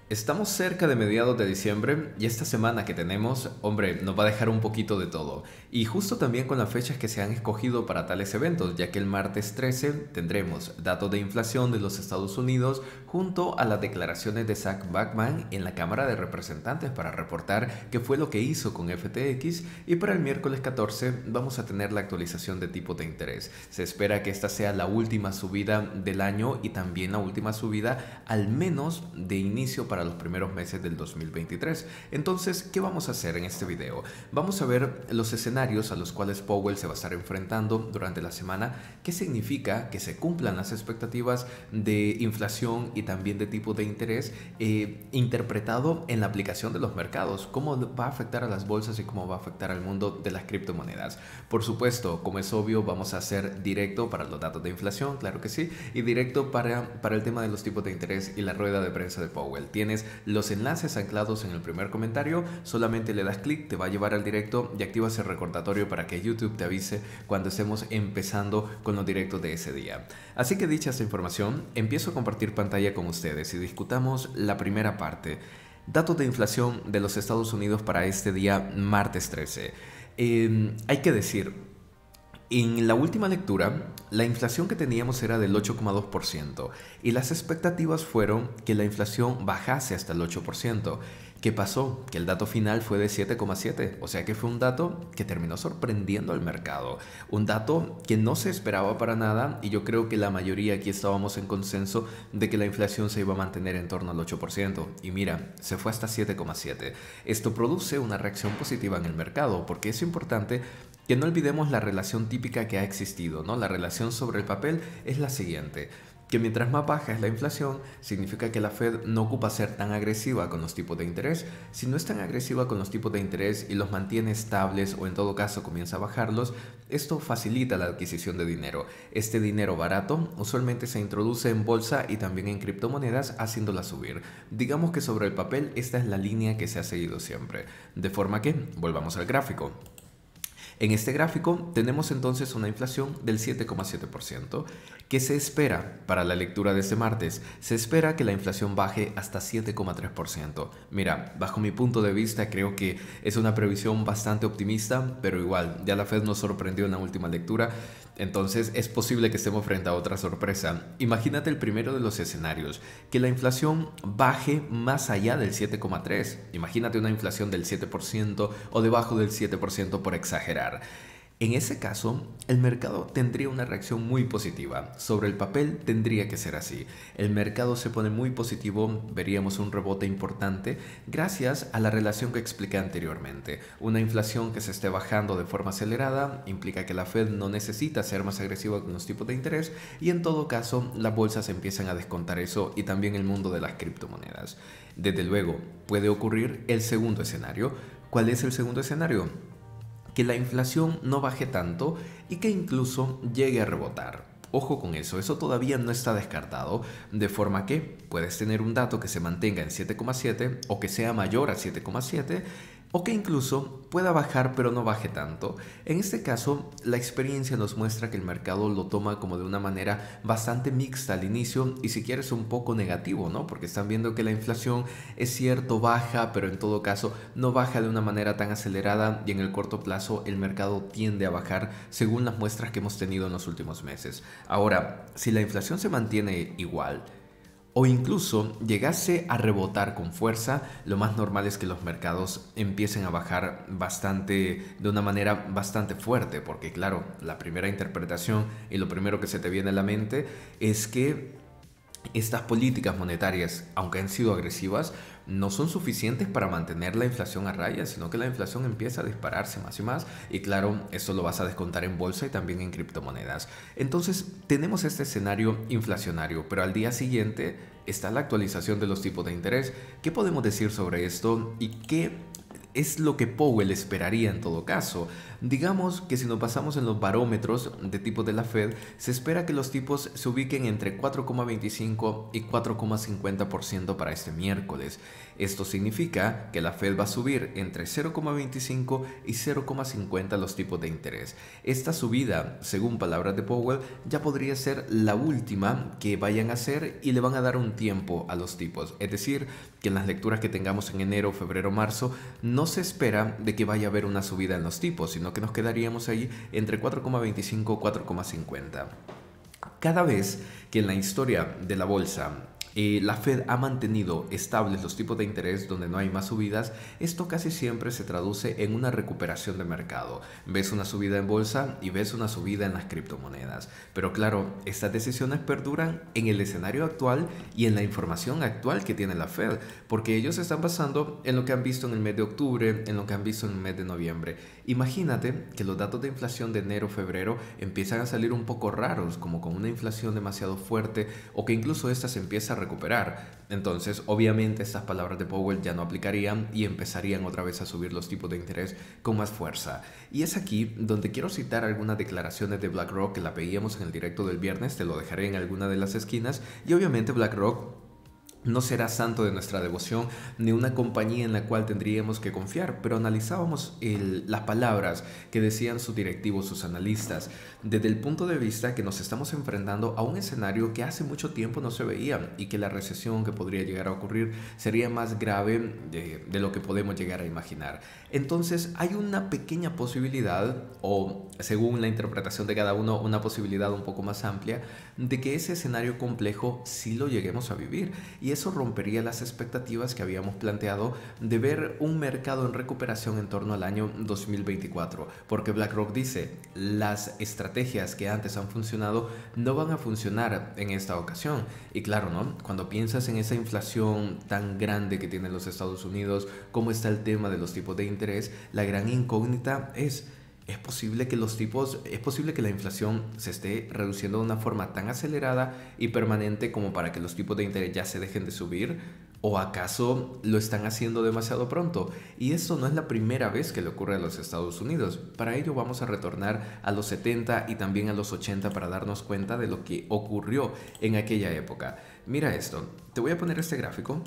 Estamos cerca de mediados de diciembre y esta semana que tenemos, hombre, nos va a dejar un poquito de todo. Y justo también con las fechas que se han escogido para tales eventos, ya que el martes 13 tendremos datos de inflación de los Estados Unidos junto a las declaraciones de Zach Backman en la Cámara de Representantes para reportar qué fue lo que hizo con FTX, y para el miércoles 14 vamos a tener la actualización de tipos de interés. Se espera que esta sea la última subida del año y también la última subida al menos de inicio para los primeros meses del 2023. Entonces, ¿qué vamos a hacer en este video? Vamos a ver los escenarios a los cuales Powell se va a estar enfrentando durante la semana, qué significa que se cumplan las expectativas de inflación y también de tipo de interés interpretado en la aplicación de los mercados, cómo va a afectar a las bolsas y cómo va a afectar al mundo de las criptomonedas. Por supuesto, como es obvio, vamos a hacer directo para los datos de inflación, claro que sí, y directo para el tema de los tipos de interés y la rueda de prensa de Powell. Tienes los enlaces anclados en el primer comentario, solamente le das clic, te va a llevar al directo y activas el recordatorio para que YouTube te avise cuando estemos empezando con los directos de ese día. Así que dicha esta información, empiezo a compartir pantalla con ustedes y discutamos la primera parte. Datos de inflación de los Estados Unidos para este día martes 13. Hay que decir, en la última lectura, la inflación que teníamos era del 8,2% y las expectativas fueron que la inflación bajase hasta el 8%. ¿Qué pasó? Que el dato final fue de 7,7, o sea que fue un dato que terminó sorprendiendo al mercado, un dato que no se esperaba para nada, y yo creo que la mayoría aquí estábamos en consenso de que la inflación se iba a mantener en torno al 8%, y mira, se fue hasta 7,7. Esto produce una reacción positiva en el mercado, porque es importante que no olvidemos la relación típica que ha existido, ¿no? La relación sobre el papel es la siguiente: que mientras más baja es la inflación, significa que la Fed no ocupa ser tan agresiva con los tipos de interés. Si no es tan agresiva con los tipos de interés y los mantiene estables o en todo caso comienza a bajarlos, esto facilita la adquisición de dinero. Este dinero barato usualmente se introduce en bolsa y también en criptomonedas, haciéndola subir. Digamos que sobre el papel esta es la línea que se ha seguido siempre. De forma que, volvamos al gráfico. En este gráfico tenemos entonces una inflación del 7,7%. ¿Qué se espera para la lectura de este martes? Se espera que la inflación baje hasta 7,3%. Mira, bajo mi punto de vista creo que es una previsión bastante optimista, pero igual, ya la Fed nos sorprendió en la última lectura, entonces es posible que estemos frente a otra sorpresa. Imagínate el primero de los escenarios, que la inflación baje más allá del 7,3%. Imagínate una inflación del 7% o debajo del 7% por exagerar. En ese caso, el mercado tendría una reacción muy positiva. Sobre el papel tendría que ser así. El mercado se pone muy positivo, veríamos un rebote importante gracias a la relación que expliqué anteriormente. Una inflación que se esté bajando de forma acelerada implica que la Fed no necesita ser más agresiva con los tipos de interés, y en todo caso las bolsas empiezan a descontar eso, y también el mundo de las criptomonedas. Desde luego, puede ocurrir el segundo escenario. ¿Cuál es el segundo escenario? Que la inflación no baje tanto y que incluso llegue a rebotar. Ojo con eso todavía no está descartado, de forma que puedes tener un dato que se mantenga en 7,7 o que sea mayor a 7,7, o que incluso pueda bajar pero no baje tanto. En este caso, la experiencia nos muestra que el mercado lo toma como de una manera bastante mixta al inicio, y si quieres un poco negativo, ¿no? Porque están viendo que la inflación es cierto, baja, pero en todo caso no baja de una manera tan acelerada, y en el corto plazo el mercado tiende a bajar según las muestras que hemos tenido en los últimos meses. Ahora, si la inflación se mantiene igual, o incluso llegase a rebotar con fuerza, lo más normal es que los mercados empiecen a bajar de una manera bastante fuerte, porque claro, la primera interpretación y lo primero que se te viene a la mente es que estas políticas monetarias, aunque han sido agresivas, no son suficientes para mantener la inflación a raya, sino que la inflación empieza a dispararse más y más, y claro, eso lo vas a descontar en bolsa y también en criptomonedas. Entonces tenemos este escenario inflacionario, pero al día siguiente está la actualización de los tipos de interés. ¿Qué podemos decir sobre esto y qué es lo que Powell esperaría en todo caso. Digamos que si nos basamos en los barómetros de tipos de la Fed, se espera que los tipos se ubiquen entre 4,25 y 4,50% para este miércoles. Esto significa que la Fed va a subir entre 0,25 y 0,50 los tipos de interés. Esta subida, según palabras de Powell, ya podría ser la última que vayan a hacer y le van a dar un tiempo a los tipos. Es decir, que en las lecturas que tengamos en enero, febrero, marzo, no se espera de que vaya a haber una subida en los tipos, sino que nos quedaríamos ahí entre 4,25 y 4,50. Cada vez que en la historia de la bolsa la Fed ha mantenido estables los tipos de interés donde no hay más subidas, esto casi siempre se traduce en una recuperación de mercado. Ves una subida en bolsa y ves una subida en las criptomonedas. Pero claro, estas decisiones perduran en el escenario actual y en la información actual que tiene la Fed, porque ellos se están basando en lo que han visto en el mes de octubre, en lo que han visto en el mes de noviembre. Imagínate que los datos de inflación de enero-febrero empiezan a salir un poco raros, como con una inflación demasiado fuerte o que incluso esta se empieza a recuperar. Entonces, obviamente, estas palabras de Powell ya no aplicarían y empezarían otra vez a subir los tipos de interés con más fuerza. Y es aquí donde quiero citar algunas declaraciones de BlackRock que la veíamos en el directo del viernes, te lo dejaré en alguna de las esquinas. Y obviamente BlackRock no será santo de nuestra devoción ni una compañía en la cual tendríamos que confiar, pero analizábamos las palabras que decían sus directivos, sus analistas, desde el punto de vista que nos estamos enfrentando a un escenario que hace mucho tiempo no se veía y que la recesión que podría llegar a ocurrir sería más grave de lo que podemos llegar a imaginar. Entonces hay una pequeña posibilidad, o según la interpretación de cada uno, una posibilidad un poco más amplia, de que ese escenario complejo sí lo lleguemos a vivir. Y eso rompería las expectativas que habíamos planteado de ver un mercado en recuperación en torno al año 2024, porque BlackRock dice, las estrategias que antes han funcionado no van a funcionar en esta ocasión. Y claro, ¿no? Cuando piensas en esa inflación tan grande que tienen los Estados Unidos, cómo está el tema de los tipos de interés, la gran incógnita es posible que la inflación se esté reduciendo de una forma tan acelerada y permanente como para que los tipos de interés ya se dejen de subir, o acaso lo están haciendo demasiado pronto. Y esto no es la primera vez que le ocurre a los Estados Unidos. Para ello vamos a retornar a los 70 y también a los 80 para darnos cuenta de lo que ocurrió en aquella época. Mira esto, te voy a poner este gráfico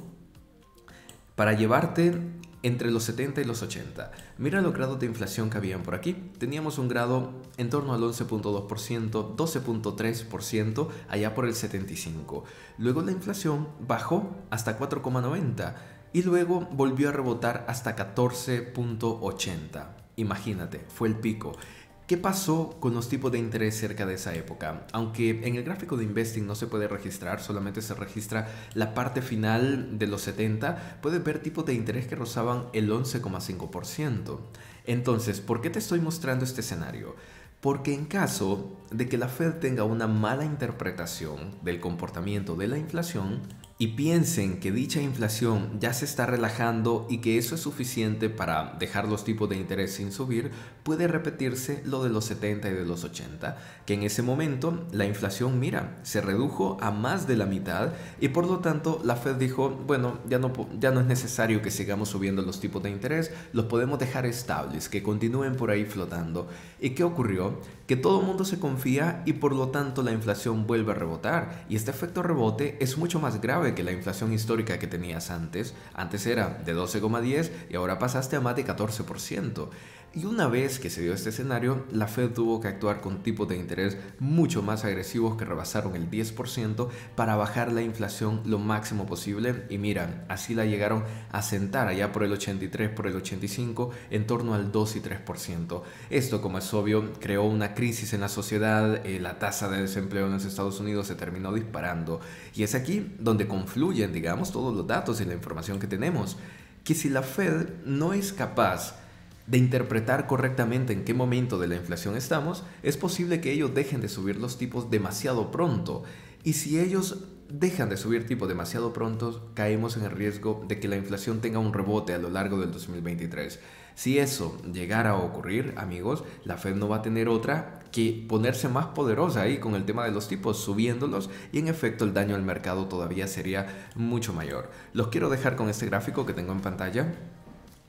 para llevarte entre los 70 y los 80. Mira los grados de inflación que habían por aquí. Teníamos un grado en torno al 11.2%, 12.3% allá por el 75. Luego la inflación bajó hasta 4,90 y luego volvió a rebotar hasta 14.80. Imagínate, fue el pico. ¿Qué pasó con los tipos de interés cerca de esa época? Aunque en el gráfico de Investing no se puede registrar, solamente se registra la parte final de los 70, puedes ver tipos de interés que rozaban el 11,5%. Entonces, ¿por qué te estoy mostrando este escenario? Porque en caso de que la Fed tenga una mala interpretación del comportamiento de la inflación y piensen que dicha inflación ya se está relajando y que eso es suficiente para dejar los tipos de interés sin subir, puede repetirse lo de los 70 y de los 80, que en ese momento la inflación, mira, se redujo a más de la mitad y por lo tanto la Fed dijo, bueno, ya no es necesario que sigamos subiendo los tipos de interés, los podemos dejar estables, que continúen por ahí flotando. ¿Y qué ocurrió? Que todo el mundo se confía y por lo tanto la inflación vuelve a rebotar, y este efecto rebote es mucho más grave que la inflación histórica que tenías antes. Antes era de 12,10 y ahora pasaste a más de 14%. Y una vez que se dio este escenario, la Fed tuvo que actuar con tipos de interés mucho más agresivos que rebasaron el 10% para bajar la inflación lo máximo posible. Y mira, así la llegaron a sentar allá por el 83, por el 85, en torno al 2 y 3%. Esto, como es obvio, creó una crisis en la sociedad, la tasa de desempleo en los Estados Unidos se terminó disparando. Y es aquí donde confluyen, digamos, todos los datos y la información que tenemos. Que si la Fed no es capaz de interpretar correctamente en qué momento de la inflación estamos, es posible que ellos dejen de subir los tipos demasiado pronto. Y si ellos dejan de subir tipos demasiado pronto, caemos en el riesgo de que la inflación tenga un rebote a lo largo del 2023. Si eso llegara a ocurrir, amigos, la Fed no va a tener otra que ponerse más poderosa ahí con el tema de los tipos, subiéndolos, y en efecto el daño al mercado todavía sería mucho mayor. Los quiero dejar con este gráfico que tengo en pantalla.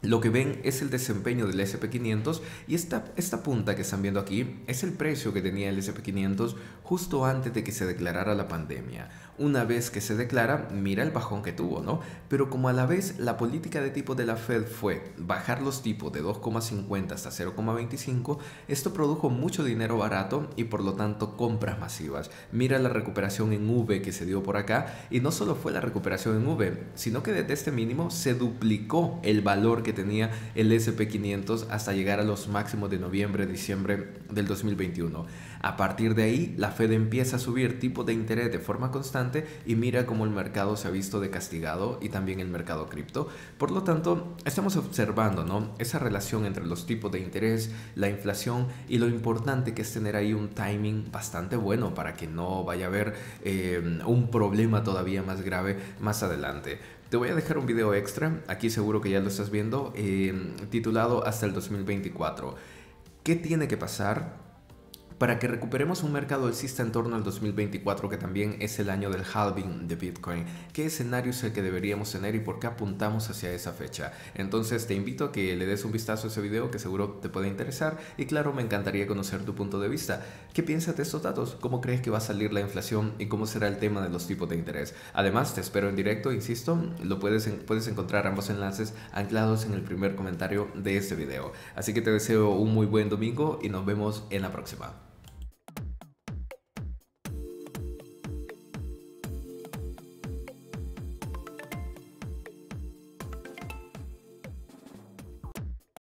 Lo que ven es el desempeño del SP500 y esta punta que están viendo aquí es el precio que tenía el SP500 justo antes de que se declarara la pandemia. Una vez que se declara, mira el bajón que tuvo, ¿no? Pero como a la vez la política de tipo de la Fed fue bajar los tipos de 2,50 hasta 0,25, esto produjo mucho dinero barato y por lo tanto compras masivas. Mira la recuperación en V que se dio por acá y no solo fue la recuperación en V, sino que desde este mínimo se duplicó el valor que tenía el SP500 hasta llegar a los máximos de noviembre, diciembre del 2021. A partir de ahí, la Fed empieza a subir tipos de interés de forma constante y mira cómo el mercado se ha visto de castigado y también el mercado cripto. Por lo tanto, estamos observando, ¿no?, esa relación entre los tipos de interés, la inflación y lo importante que es tener ahí un timing bastante bueno para que no vaya a haber un problema todavía más grave más adelante. Te voy a dejar un video extra, aquí seguro que ya lo estás viendo, titulado Hasta el 2024. ¿Qué tiene que pasar para que recuperemos un mercado alcista en torno al 2024, que también es el año del halving de Bitcoin? ¿Qué escenario es el que deberíamos tener y por qué apuntamos hacia esa fecha? Entonces te invito a que le des un vistazo a ese video, que seguro te puede interesar, y claro, me encantaría conocer tu punto de vista. ¿Qué piensas de estos datos? ¿Cómo crees que va a salir la inflación y cómo será el tema de los tipos de interés? Además, te espero en directo, insisto, puedes encontrar ambos enlaces anclados en el primer comentario de este video. Así que te deseo un muy buen domingo y nos vemos en la próxima.